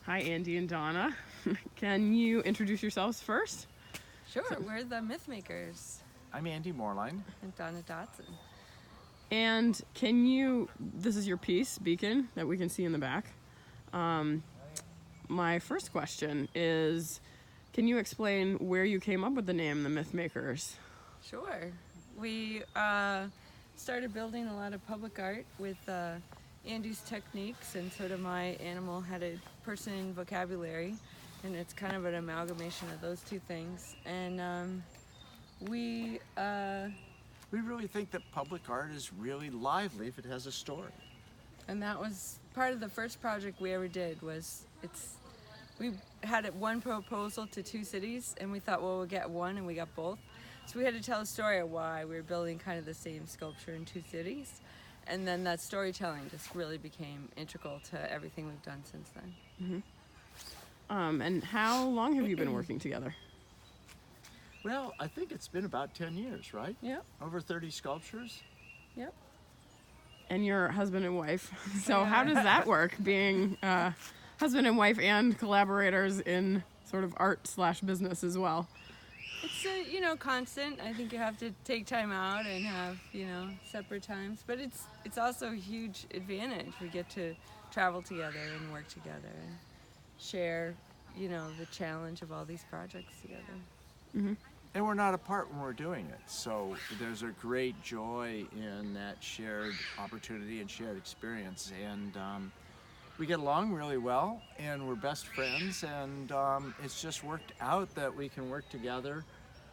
Hi, Andy and Donna. Can you introduce yourselves first? Sure, we're the Mythmakers I'm Andy Moerlein. and Donna Dodson. And this is your piece, Beacon, that we can see in the back. My first question is, can you explain where you came up with the name, the Mythmakers? Sure. We started building a lot of public art with Andy's techniques and sort of my animal-headed person vocabulary, and it's kind of an amalgamation of those two things. And we really think that public art is really lively if it has a story. and that was part of the first project we ever did. We had one proposal to two cities, and we thought, well, we'll get one, and we got both. So we had to tell a story of why we were building kind of the same sculpture in two cities. And then that storytelling just really became integral to everything we've done since then. And how long have you been working together? Well, I think it's been about 10 years, right? Yep, Over 30 sculptures. yep. And you're husband and wife. So how does that work, being husband and wife and collaborators in sort of art/business as well? It's constant. I think you have to take time out and have, separate times. But it's also a huge advantage. We get to travel together and work together and share, the challenge of all these projects together. Mm-hmm. And we're not apart when we're doing it. So there's a great joy in that shared opportunity and shared experience. And we get along really well, and we're best friends, and it's just worked out that we can work together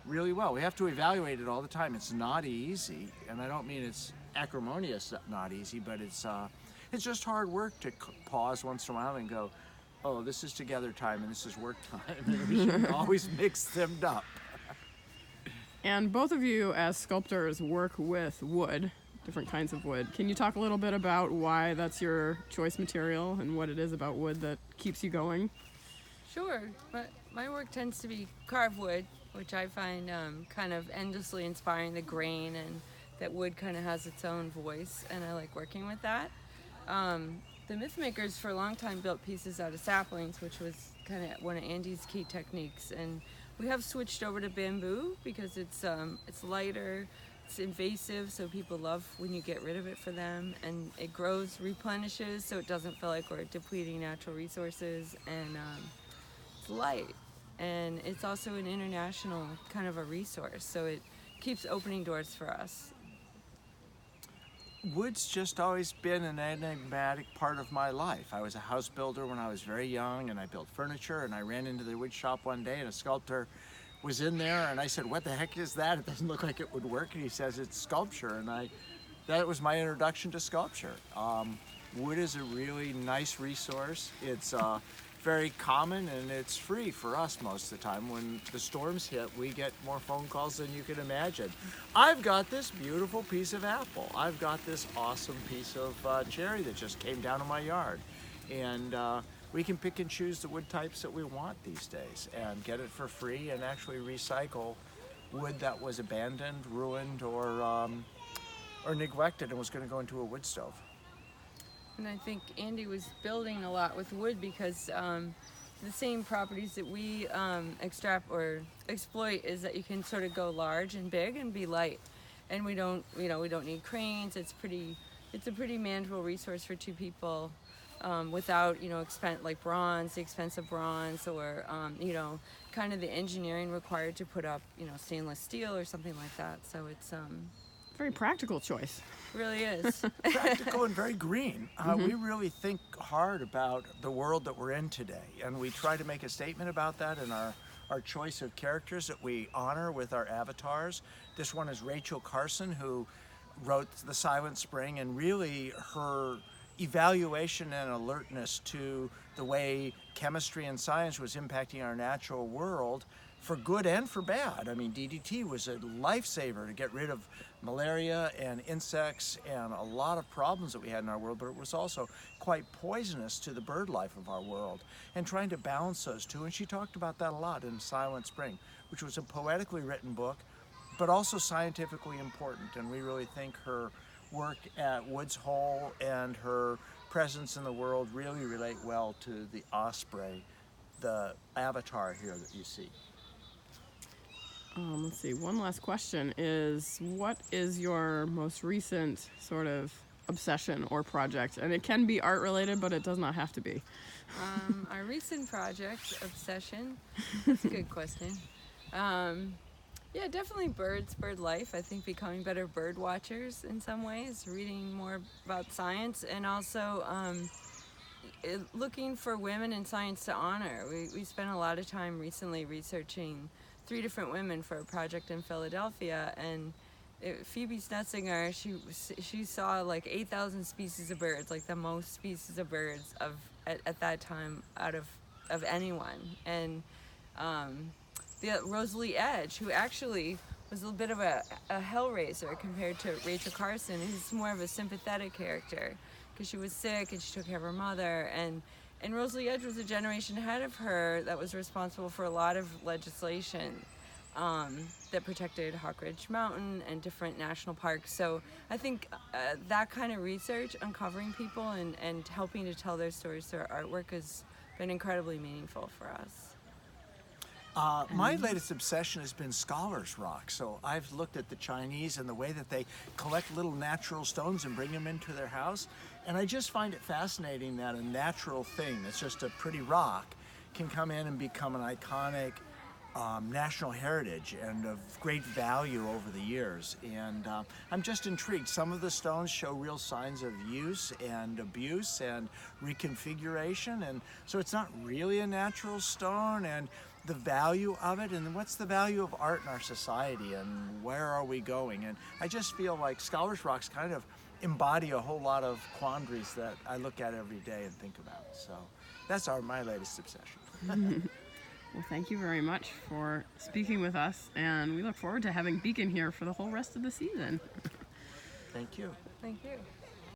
really well. We have to evaluate it all the time. It's not easy, and I don't mean it's acrimonious, not easy, but it's just hard work to pause once in a while and go, oh, this is together time and this is work time, and we shouldn't always mix them up. And both of you, as sculptors, work with wood, different kinds of wood. Can you talk a little bit about why that's your choice material and what it is about wood that keeps you going? Sure, but my work tends to be carved wood, which I find kind of endlessly inspiring, the grain, and that wood kind of has its own voice, and I like working with that. The Mythmakers for a long time built pieces out of saplings, which was kind of one of Andy's key techniques, and we have switched over to bamboo because it's lighter, it's invasive, so people love when you get rid of it for them, and it grows, replenishes, so it doesn't feel like we're depleting natural resources, and it's light, and it's also an international kind of a resource, so it keeps opening doors for us. Wood's just always been an enigmatic part of my life. I was a house builder when I was very young, and I built furniture, and I ran into the wood shop one day, and a sculptor was in there, and I said, what the heck is that? It doesn't look like it would work. And he says, it's sculpture, and that was my introduction to sculpture. Wood is a really nice resource. It's very common, and it's free for us most of the time. When the storms hit, we get more phone calls than you can imagine. I've got this beautiful piece of apple. I've got this awesome piece of cherry that just came down in my yard. And we can pick and choose the wood types that we want these days and get it for free and actually recycle wood that was abandoned, ruined, or neglected and was going to go into a wood stove. And I think Andy was building a lot with wood because the same properties that we extract or exploit is that you can sort of go large and big and be light, and we don't need cranes. It's a pretty manageable resource for two people without like bronze, the expense of bronze, or kind of the engineering required to put up stainless steel or something like that. So it's Very practical choice. really is. Practical and very green. We really think hard about the world that we're in today, and we try to make a statement about that in our choice of characters that we honor with our avatars. This one is Rachel Carson, who wrote The Silent Spring, and really her evaluation and alertness to the way chemistry and science was impacting our natural world for good and for bad. I mean, DDT was a lifesaver to get rid of malaria and insects and a lot of problems that we had in our world, but it was also quite poisonous to the bird life of our world, and trying to balance those two. And she talked about that a lot in Silent Spring, which was a poetically written book, but also scientifically important. And we really think her work at Woods Hole and her presence in the world really relate well to the osprey, the avatar here that you see. Let's see. One last question is, what is your most recent sort of obsession or project? And it can be art related, but it does not have to be. Our recent project, obsession, that's a good question. Yeah, definitely birds, bird life. I think becoming better bird watchers in some ways, reading more about science, and also looking for women in science to honor. We spent a lot of time recently researching 3 different women for a project in Philadelphia, and Phoebe Snetzinger, she saw like 8,000 species of birds, like the most species of birds at that time out of anyone. And the Rosalie Edge, who actually was a bit of a hellraiser compared to Rachel Carson, who's more of a sympathetic character because she was sick and she took care of her mother. And Rosalie Edge was a generation ahead of her that was responsible for a lot of legislation that protected Hawk Ridge Mountain and different national parks. So I think that kind of research, uncovering people and helping to tell their stories through our artwork has been incredibly meaningful for us. My latest obsession has been Scholars Rock. So I've looked at the Chinese and the way that they collect little natural stones and bring them into their house. And I just find it fascinating that a natural thing that's just a pretty rock can come in and become an iconic national heritage and of great value over the years. And I'm just intrigued. Some of the stones show real signs of use and abuse and reconfiguration. And so it's not really a natural stone. And the value of it, and what's the value of art in our society, and where are we going? And I just feel like Scholars Rocks kind of embody a whole lot of quandaries that I look at every day and think about. So that's my latest obsession. Well, thank you very much for speaking with us, and we look forward to having Beacon here for the whole rest of the season. Thank you. Thank you.